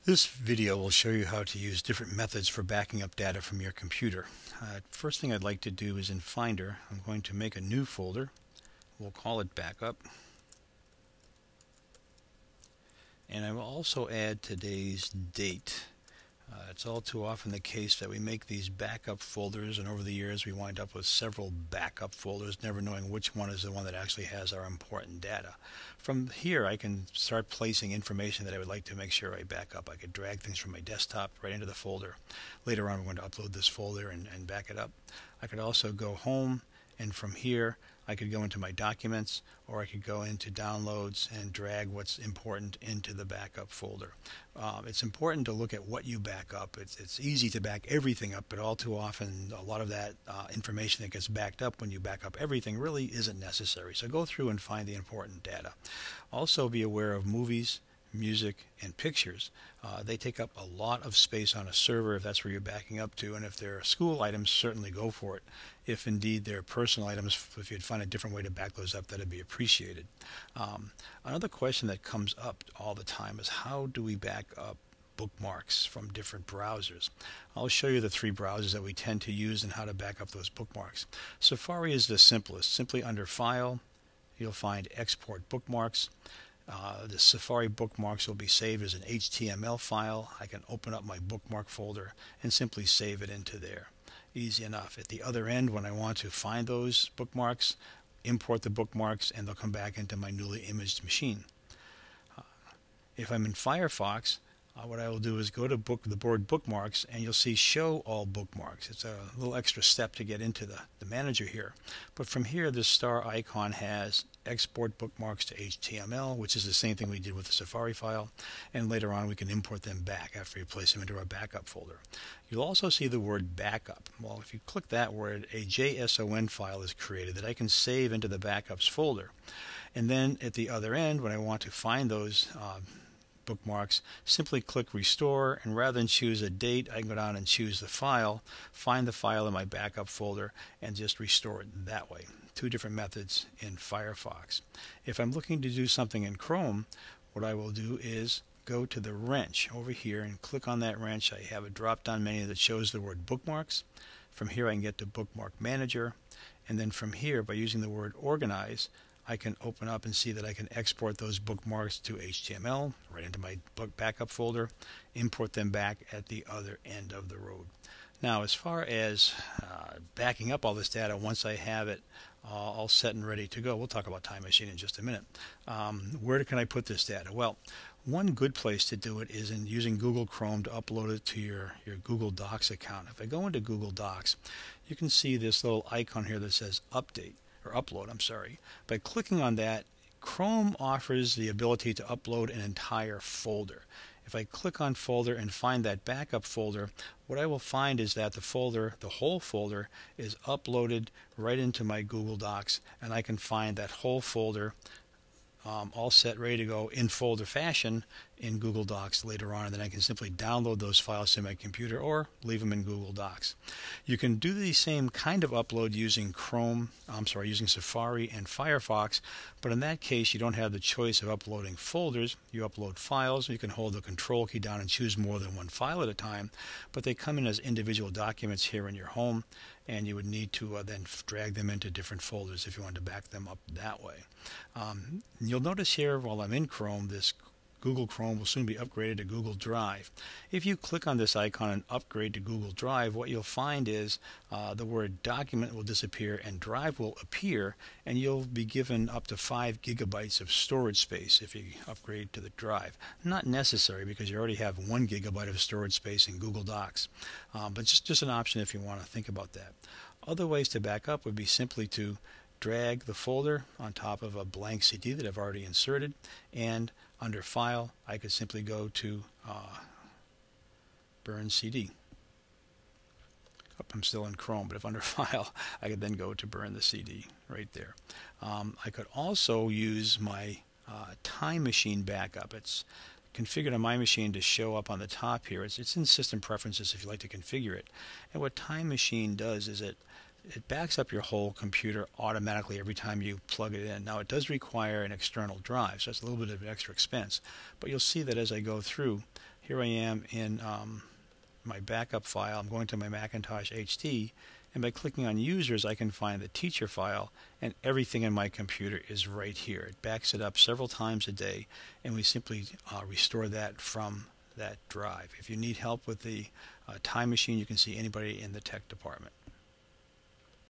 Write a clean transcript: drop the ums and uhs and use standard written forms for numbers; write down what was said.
This video will show you how to use different methods for backing up data from your computer. First thing I'd like to do is in Finder, I'm going to make a new folder. We'll call it Backup. And I will also add today's date. It's all too often the case that we make these backup folders, and over the years we wind up with several backup folders, never knowing which one is the one that actually has our important data. From here I can start placing information that I would like to make sure I back up. I could drag things from my desktop right into the folder. Later on we're going to upload this folder and back it up. I could also go home, and from here I could go into my documents, or I could go into downloads and drag what's important into the backup folder. It's important to look at what you back up. It's easy to back everything up, but all too often a lot of that information that gets backed up when you back up everything really isn't necessary. So go through and find the important data. Also be aware of movies, music, and pictures. They take up a lot of space on a server if that's where you're backing up to, and if they're school items, certainly go for it. If indeed they're personal items, if you'd find a different way to back those up, that'd be appreciated. Another question that comes up all the time is how do we back up bookmarks from different browsers? I'll show you the three browsers that we tend to use and how to back up those bookmarks. Safari is the simplest. Simply under File, you'll find Export Bookmarks. The Safari bookmarks will be saved as an HTML file. I can open up my bookmark folder and simply save it into there. Easy enough. At the other end, when I want to find those bookmarks, import the bookmarks and they'll come back into my newly imaged machine. If I'm in Firefox, what I will do is go to the board bookmarks, and you'll see show all bookmarks. It's a little extra step to get into the manager here. But from here, this star icon has export bookmarks to HTML, which is the same thing we did with the Safari file. And later on, we can import them back after we place them into our backup folder. You'll also see the word backup. Well, if you click that word, a JSON file is created that I can save into the backups folder. And then at the other end, when I want to find those bookmarks, simply click Restore, and rather than choose a date, I can go down and choose the file, find the file in my backup folder, and just restore it that way. Two different methods in Firefox. If I'm looking to do something in Chrome, what I will do is go to the wrench over here and click on that wrench. I have a drop-down menu that shows the word bookmarks. From here I can get to Bookmark Manager, and then from here, by using the word Organize, I can open up and see that I can export those bookmarks to HTML right into my backup folder, import them back at the other end of the road. Now, as far as backing up all this data, once I have it all set and ready to go, we'll talk about Time Machine in just a minute. Where can I put this data? Well, one good place to do it is in using Google Chrome to upload it to your Google Docs account. If I go into Google Docs, you can see this little icon here that says Update. Upload, I'm sorry. By clicking on that, Chrome offers the ability to upload an entire folder. If I click on folder and find that backup folder, what I will find is that the whole folder is uploaded right into my Google Docs, and I can find that whole folder all set, ready to go in folder fashion in Google Docs later on, and then I can simply download those files to my computer or leave them in Google Docs. You can do the same kind of upload using using Safari and Firefox, but in that case you don't have the choice of uploading folders. You upload files. You can hold the control key down and choose more than one file at a time, but they come in as individual documents here in your home, and you would need to then drag them into different folders if you want to back them up that way. You'll notice here while I'm in Chrome, this Google Chrome will soon be upgraded to Google Drive. If you click on this icon and upgrade to Google Drive, what you'll find is the word document will disappear and Drive will appear, and you'll be given up to 5 gigabytes of storage space if you upgrade to the Drive. Not necessary because you already have 1 gigabyte of storage space in Google Docs, but just an option if you want to think about that. Other ways to back up would be simply to drag the folder on top of a blank CD that I've already inserted, and under File I could simply go to Burn CD. I'm still in Chrome, but if under File I could then go to Burn the CD right there. I could also use my Time Machine backup. It's configured on my machine to show up on the top here. It's in System Preferences if you like to configure it. And what Time Machine does is it backs up your whole computer automatically every time you plug it in. Now, it does require an external drive, so it's a little bit of an extra expense. But you'll see that as I go through, here I am in my backup file. I'm going to my Macintosh HT, and by clicking on Users I can find the teacher file, and everything in my computer is right here. It backs it up several times a day, and we simply restore that from that drive. If you need help with the Time Machine, you can see anybody in the tech department.